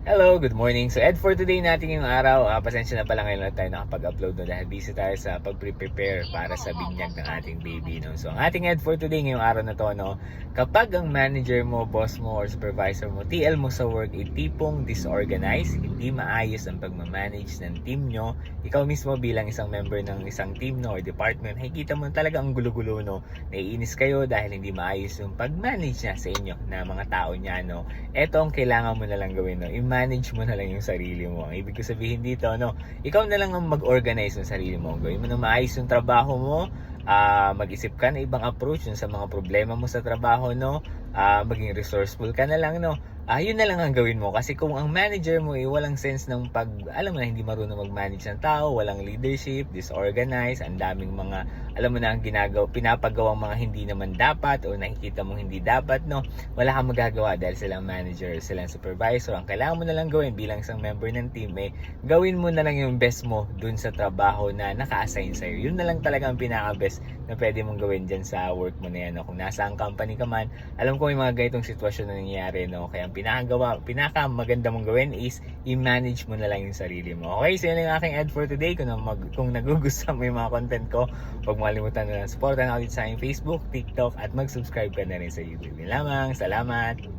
Hello, good morning. So Ed, for today natin yung araw, pasensya na pala ngayon lang tayo nakapag-upload no, dahil busy tayo sa pag-prepare para sa binyag ng ating baby. No? So ang ating Ed for today ngayong araw na to, no, kapag ang manager mo, boss mo, or supervisor mo, TL mo sa work, tipong disorganized, hindi maayos ang pagmamanage ng team nyo, ikaw mismo bilang isang member ng isang team no, or department, nakikita mo talaga ang gulo-gulo, no? Naiinis kayo dahil hindi maayos yung pag-manage niya sa inyo na mga tao niya. No? Ito ang kailangan mo na lang gawin. No? Manage mo na lang yung sarili mo. Ang ibig ko sabihin dito, no, ikaw na lang ang mag-organize ng sarili mo. Gawin mo na maayos yung trabaho mo, mag-isip ka na ibang approach sa mga problema mo sa trabaho, no, maging resourceful ka na lang, no. Yun na lang ang gawin mo kasi kung ang manager mo ay walang sense ng alam mo na hindi marunong mag-manage ng tao, walang leadership, disorganized, ang daming mga alam mo na ang pinapagawang mga hindi naman dapat o nakikita mong hindi dapat, no, wala kang magagawa dahil silang manager, silang supervisor. Ang kailangan mo na lang gawin bilang isang member ng team gawin mo na lang yung best mo dun sa trabaho na naka-assign sa'yo. Yun na lang talaga ang pinaka-best na pwede mong gawin dyan sa work mo na yan, no? Kung nasa ang company ka man, alam ko may mga ganitong sitwasyon na nangyayari, no? Kaya ang pinaka maganda mong gawin is i-manage mo na lang yung sarili mo. Okay, so yun yung aking ad for today. Kung nagugustuhan mo yung mga content ko, huwag makalimutan na lang supportan ako dito sa aking Facebook, TikTok, at mag-subscribe ka na rin sa YouTube. Yun lamang, salamat!